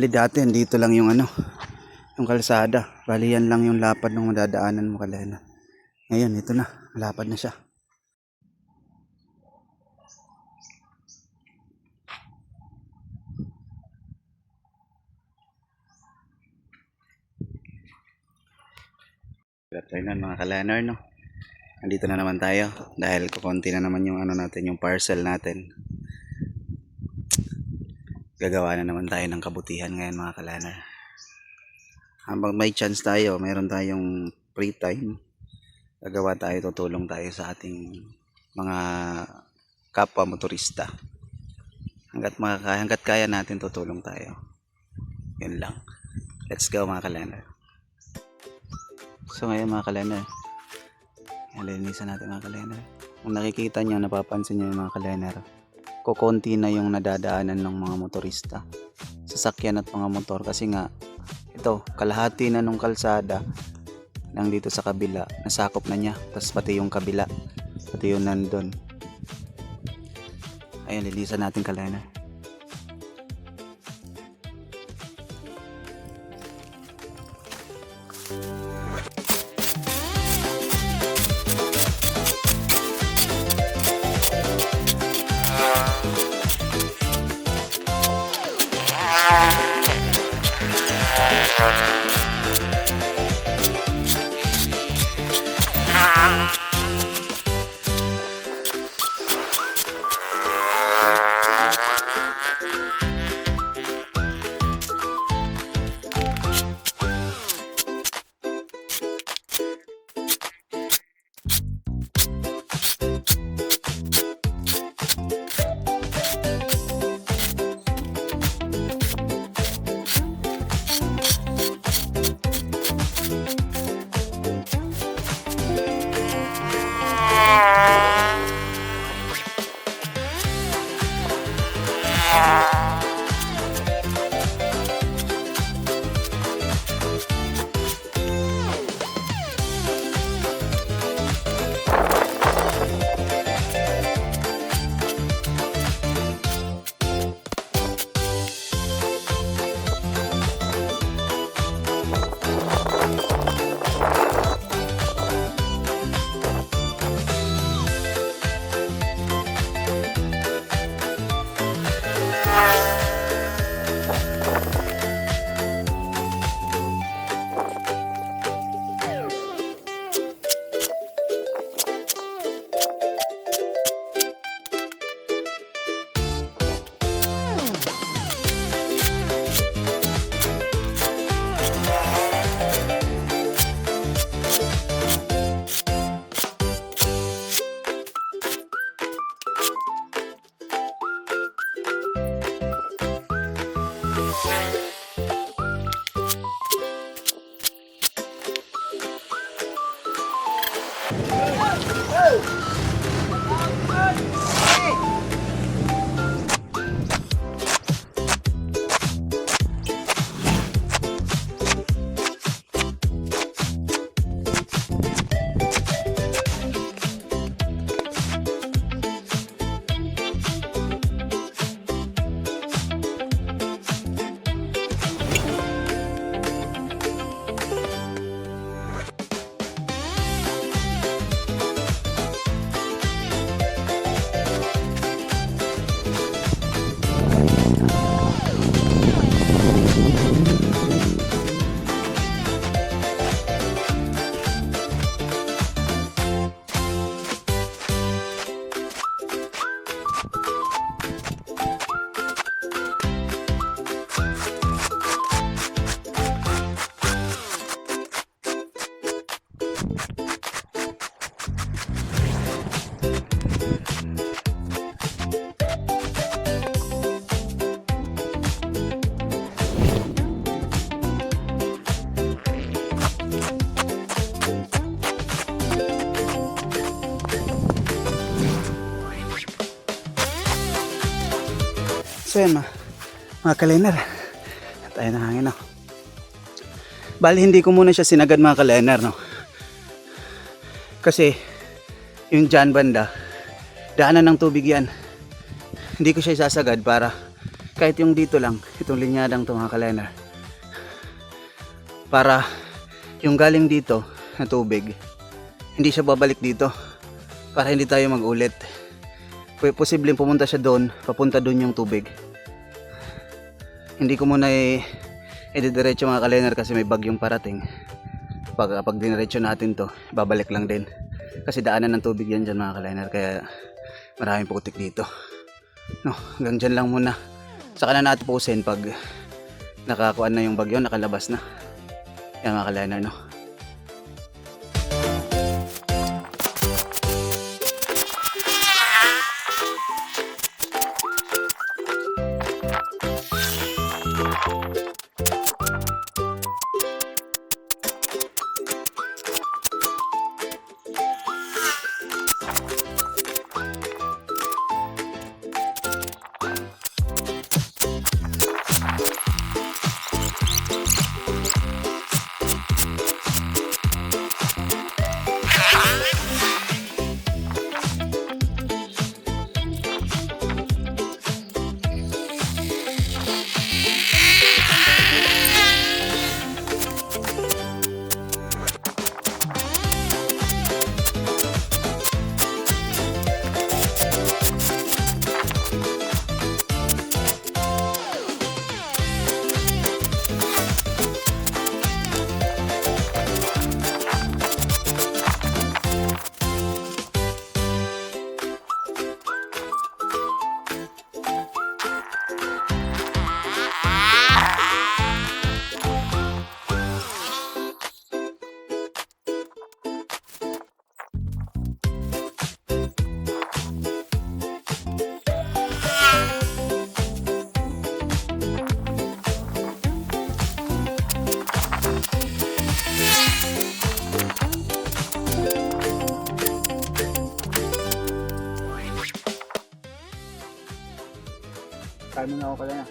Dati dito lang yung yung kalsada. Bali yan lang yung lapad ng madadaanan mo kalena. Ngayon ito na, malapad na siya. Good afternoon mga kalenar, no? Nandito na naman tayo dahil kukunti na naman yung natin, yung parcel natin. Gagawa na naman tayo ng kabutihan ngayon mga kalenar. Habang may chance tayo, mayroon tayong free time, gagawa tayo, tutulong tayo sa ating mga kapwa motorista. Hanggat kaya natin, tutulong tayo. Yun lang. Let's go mga kalenar. So ngayon mga kalenar, linisan natin mga kalenar. Kung nakikita nyo, napapansin nyo yung mga kalenar, kukunti na yung nadadaanan ng mga motorista, sasakyan at mga motor, kasi nga ito, kalahati na nung kalsada lang dito sa kabila, nasakop na niya. Tapos pati yung kabila, pati yung nandun. Ayun, lilisan natin kalenar. So yan mga kalenar, tayo ng hangin, no? Bali hindi ko muna siya sinagad mga kalenar, no? Kasi yung dyan banda, daanan ng tubig yan. Hindi ko siya isasagad para kahit yung dito lang, itong linyadang to mga kalender, para yung galing dito na tubig hindi siya babalik dito, para hindi tayo mag-ulit. Posibleng pumunta siya doon, papunta doon yung tubig. Hindi ko muna i-diretso mga kalender kasi may bagyong parating. Pag diniretso natin to, babalik lang din kasi daanan ng tubig yan dyan mga kalender, kaya maraming putik dito. No, hanggang dyan lang muna. Saka na natin pusin pag nakakuan na yung bagyo, nakalabas na. Yan mga kaliner, no. Kaya mo na ako pala na.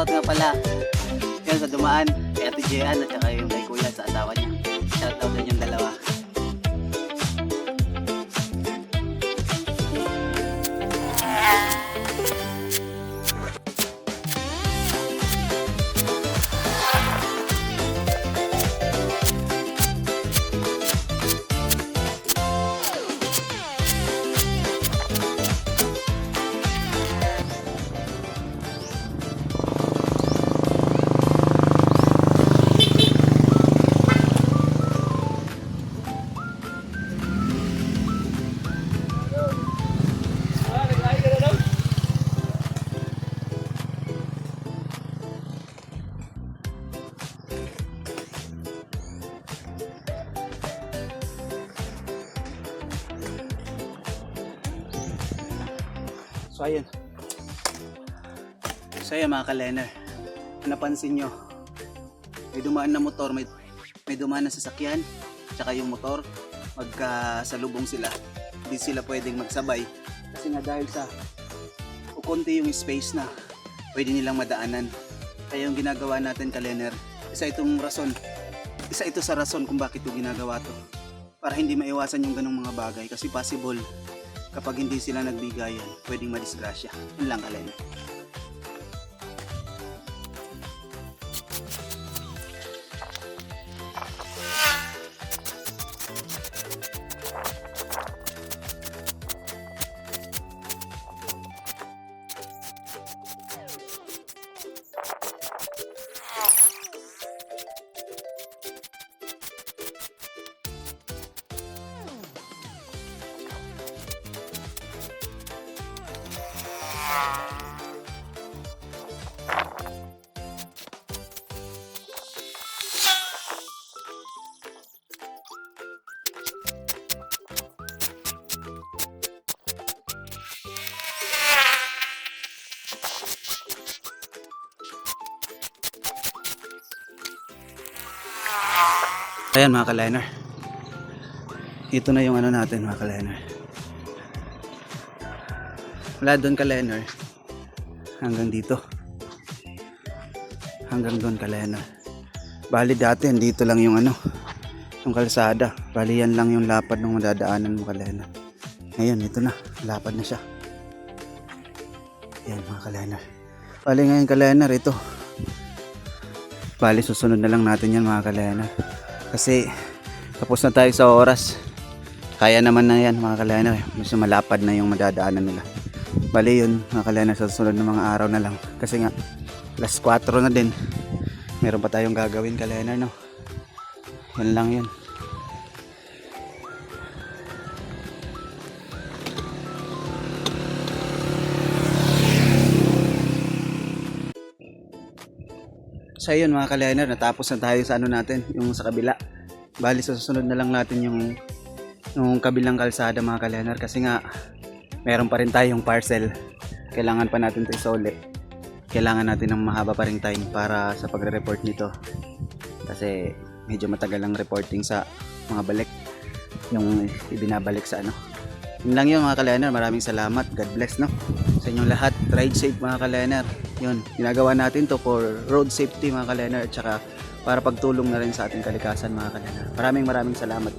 shoutout nga pala yan sa dumaan kay Ate Jean at saka yung kay Kuya sa asawa niya. Shoutout din yung dalawa. So ayun. So ayun mga ka-learner. Napansin nyo, may dumaan na motor, may dumaan na sasakyan, tsaka yung motor, magkasalubong sila. Hindi sila pwedeng magsabay. Kasi nga dahil sa kukunti yung space na pwede nilang madaanan. Kaya yung ginagawa natin ka-learner, isa ito sa rason kung bakit ito ginagawa to. Para hindi maiwasan yung ganong mga bagay. Kasi possible, kapag hindi sila nagbigayan, pwedeng madisgrasya. Yun lang ka-learner. Ayan mga ka-liner. Ito na yung ano natin mga ka-liner. Wala doon ka-liner. Hanggang dito. Hanggang doon ka-liner. Bali dati dito lang yung ano, yung kalsada. Bali yan lang yung lapad ng madadaanan mo ka-liner. Ngayon ito na, lapad na siya. Ayan mga ka-liner. Bali ngayon ka-liner ito. Bali susunod na lang natin yan mga ka-liner. Kasi tapos na tayo sa oras. Kaya naman na yan mga ka-liner. Mas malapad na yung madadaanan nila. Bali yun mga ka-liner, sa susunod ng mga araw na lang. Kasi nga alas 4 na din. Meron pa tayong gagawin ka-liner, no? Yan lang yun. So yun mga ka-liner, natapos na tayo sa ano natin, yung sa kabila. Bali sa susunod na lang natin yung kabilang kalsada mga ka-liner. Kasi nga meron pa rin tayong parcel. Kailangan pa natin ito isole. Kailangan natin ng mahaba pa rin time para sa pagre-report nito. Kasi medyo matagal ang reporting sa mga balik. Yung ibinabalik sa ano. Yun lang yun mga ka-liner, maraming salamat. God bless, no? Sa inyong lahat, ride safe mga ka-liner. Yun, ginagawa natin to for road safety mga ka-liner, at saka para pagtulong na rin sa ating kalikasan mga ka-liner. Maraming salamat.